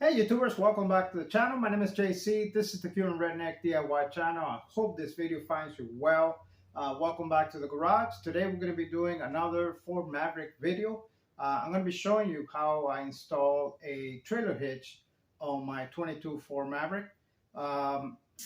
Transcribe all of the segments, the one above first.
Hey YouTubers, welcome back to the channel. My name is JC. This is the Pure and Redneck DIY channel. I hope this video finds you well. Welcome back to the garage. Today we're going to be doing another Ford Maverick video. I'm going to be showing you how I install a trailer hitch on my 22 Ford Maverick.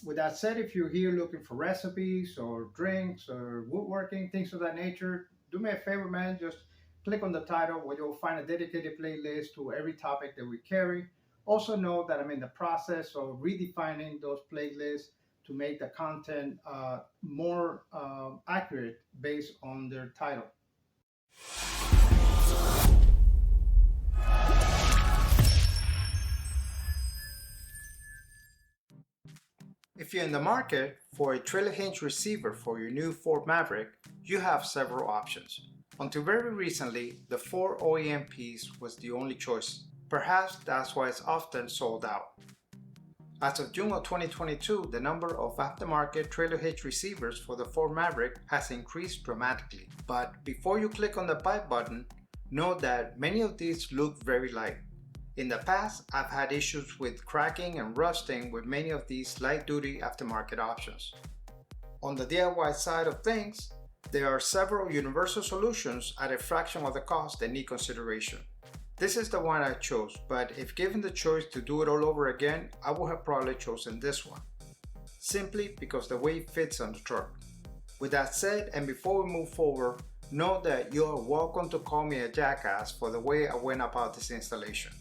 With that said, if you're here looking for recipes or drinks or woodworking, things of that nature, do me a favor, man. Just click on the title where you'll find a dedicated playlist to every topic that we carry. Also note that I'm in the process of redefining those playlists to make the content more accurate based on their title. If you're in the market for a trailer hitch receiver for your new Ford Maverick, you have several options. Until very recently, the Ford OEM piece was the only choice. Perhaps that's why it's often sold out. As of June of 2022, the number of aftermarket trailer hitch receivers for the Ford Maverick has increased dramatically. But before you click on the buy button, know that many of these look very light. In the past, I've had issues with cracking and rusting with many of these light-duty aftermarket options. On the DIY side of things, there are several universal solutions at a fraction of the cost that need consideration. This is the one I chose, but if given the choice to do it all over again, I would have probably chosen this one, simply because the way it fits on the truck. With that said, and before we move forward, know that you are welcome to call me a jackass for the way I went about this installation.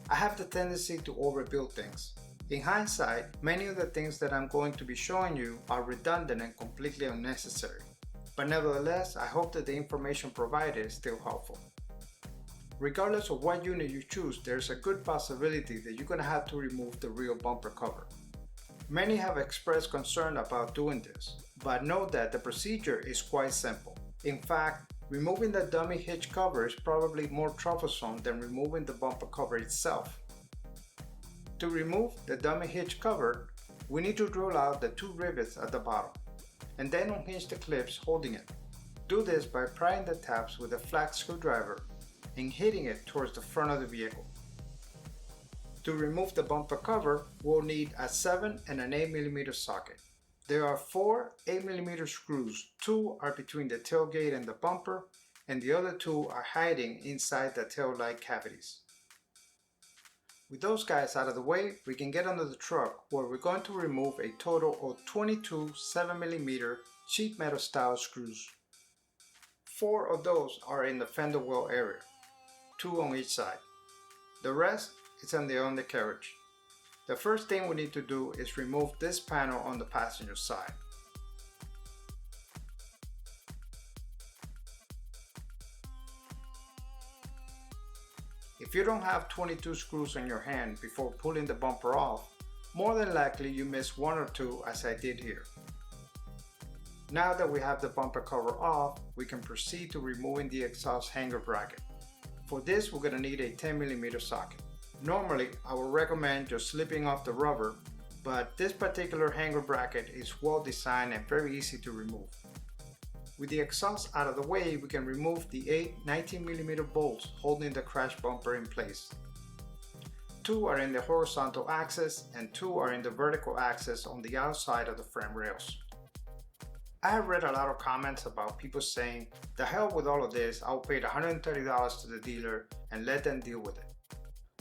I have the tendency to overbuild things. In hindsight, many of the things that I'm going to be showing you are redundant and completely unnecessary. But nevertheless, I hope that the information provided is still helpful. Regardless of what unit you choose, there's a good possibility that you're going to have to remove the rear bumper cover. Many have expressed concern about doing this, but note that the procedure is quite simple. In fact, removing the dummy hitch cover is probably more troublesome than removing the bumper cover itself. To remove the dummy hitch cover, we need to drill out the two rivets at the bottom, and then unhinge the clips holding it. Do this by prying the tabs with a flat screwdriver and hitting it towards the front of the vehicle. To remove the bumper cover, we'll need a 7 and an 8mm socket. There are 4 8mm screws. 2 are between the tailgate and the bumper, and the other 2 are hiding inside the tail light cavities. With those guys out of the way, we can get under the truck where we're going to remove a total of 22 7mm sheet metal style screws. 4 of those are in the fender well area, 2 on each side. The rest is on the undercarriage. The first thing we need to do is remove this panel on the passenger side. If you don't have 22 screws on your hand before pulling the bumper off, more than likely you missed 1 or 2 as I did here. Now that we have the bumper cover off, we can proceed to removing the exhaust hanger bracket. For this, we're going to need a 10mm socket. Normally, I would recommend just slipping off the rubber, but this particular hanger bracket is well designed and very easy to remove. With the exhaust out of the way, we can remove the 8 19mm bolts holding the crash bumper in place. 2 are in the horizontal axis and 2 are in the vertical axis on the outside of the frame rails. I have read a lot of comments about people saying, "The hell with all of this, I'll pay $130 to the dealer and let them deal with it."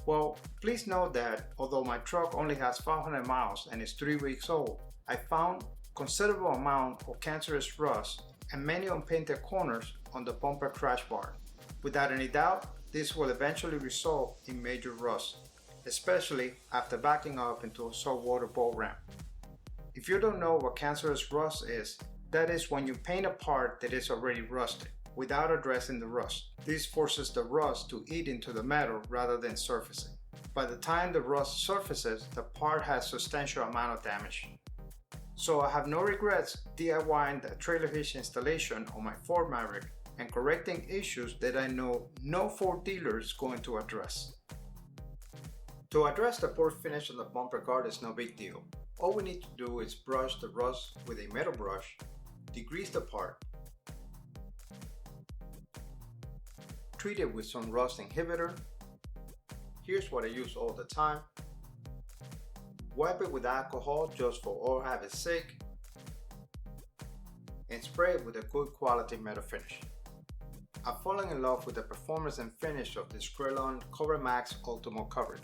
Well, please note that although my truck only has 500 miles and is 3 weeks old, I found considerable amount of cancerous rust and many unpainted corners on the bumper crash bar. Without any doubt, this will eventually result in major rust, especially after backing up into a saltwater boat ramp. If you don't know what cancerous rust is, that is when you paint a part that is already rusted without addressing the rust. This forces the rust to eat into the metal rather than surfacing. By the time the rust surfaces, the part has substantial amount of damage. So I have no regrets DIYing the trailer hitch installation on my Ford Maverick and correcting issues that I know no Ford dealer is going to address. To address the poor finish on the bumper guard is no big deal. All we need to do is brush the rust with a metal brush, degrease the part, treat it with some rust inhibitor, Here's what I use all the time. Wipe it with alcohol just for oil habit's sake, and spray it with a good quality metal finish. I've fallen in love with the performance and finish of this Krylon CoverMax Ultimo coverage.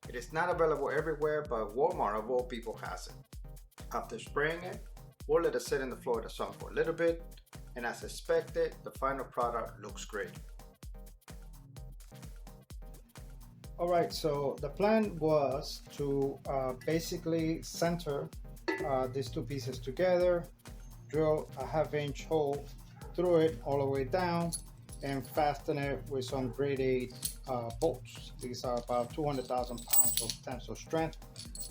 It is not available everywhere, but Walmart of all people has it. After spraying it, we'll let it sit in the Florida sun for a little bit, and as expected, the final product looks great. Alright, so the plan was to basically center these two pieces together, drill a 1/2-inch hole through it all the way down, and fasten it with some grade 8 bolts. These are about 200,000 pounds of tensile strength,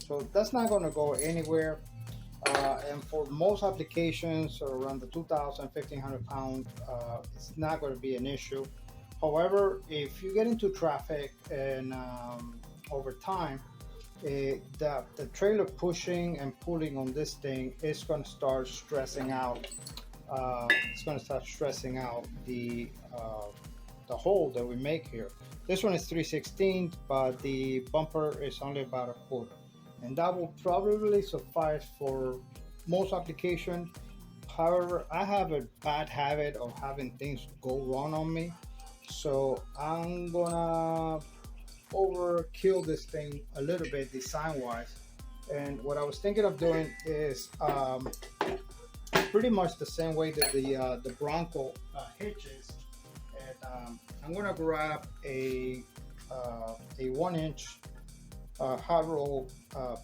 so that's not going to go anywhere. And for most applications around the 2,000–1,500 pound, it's not going to be an issue. However, if you get into traffic and over time, the trailer pushing and pulling on this thing is going to start stressing out. It's going to start stressing out the hole that we make here. This one is 3/16, but the bumper is only about 1/4, and that will probably suffice for most applications. However, I have a bad habit of having things go wrong on me, so I'm gonna overkill this thing a little bit design wise. And what I was thinking of doing is pretty much the same way that the Bronco hitch is. And I'm gonna grab a 1-inch hot roll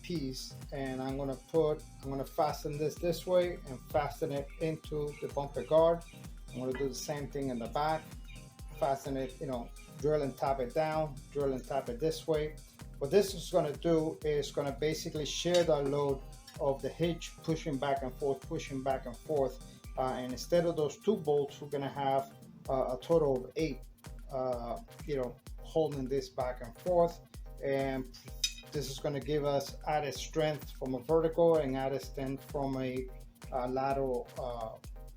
piece, and I'm gonna fasten this way and fasten it into the bumper guard. I'm gonna do the same thing in the back, fasten it, drill and tap it down, drill and tap it this way. What this is going to do is going to basically share the load of the hitch pushing back and forth, and instead of those 2 bolts, we're going to have a total of 8 holding this back and forth, and this is going to give us added strength from a vertical and added strength from a lateral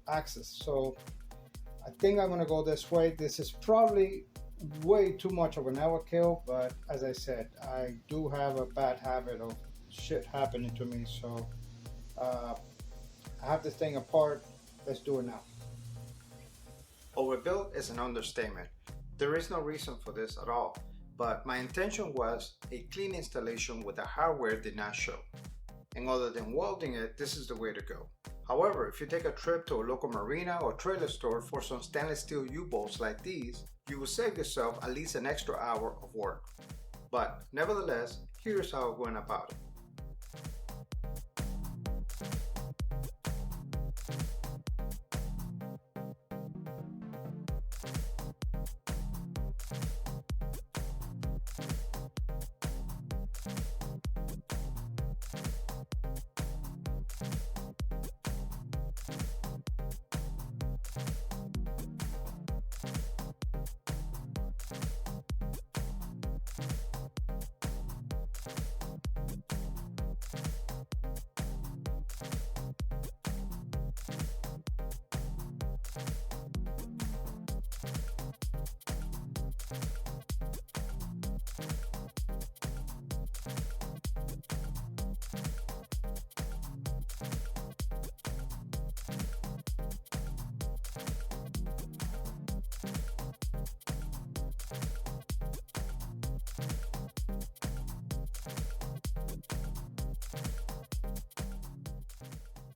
axis. So I think I'm going to go this way. This is probably way too much of an overkill, but as I said, I do have a bad habit of shit happening to me, so I have this thing apart. Let's do it now. Overbuilt is an understatement. There is no reason for this at all, but my intention was a clean installation with the hardware did not show, and other than welding it, this is the way to go. However, if you take a trip to a local marina or trailer store for some stainless steel U-bolts like these, you will save yourself at least an extra hour of work. But nevertheless, here's how I went about it.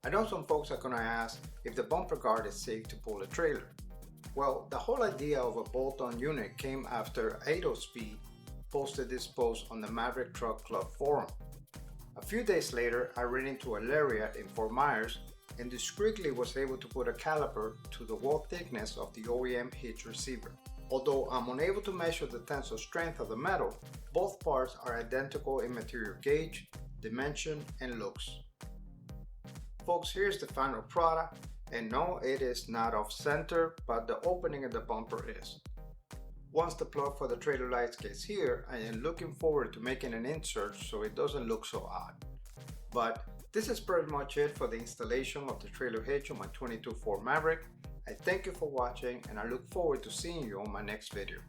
I know some folks are going to ask if the bumper guard is safe to pull a trailer. Well, the whole idea of a bolt-on unit came after 𝐡𝐢𝐭𝐜 posted this post on the Maverick Truck Club forum. A few days later, I ran into a lariat in Fort Myers and discreetly was able to put a caliper to the wall thickness of the OEM hitch receiver. Although I'm unable to measure the tensile strength of the metal, both parts are identical in material gauge, dimension, and looks. Folks, here's the final product, and no, it is not off center, but the opening of the bumper is. Once the plug for the trailer lights gets here, I am looking forward to making an insert so it doesn't look so odd. But this is pretty much it for the installation of the trailer hitch on my 22 Ford Maverick. I thank you for watching, and I look forward to seeing you on my next video.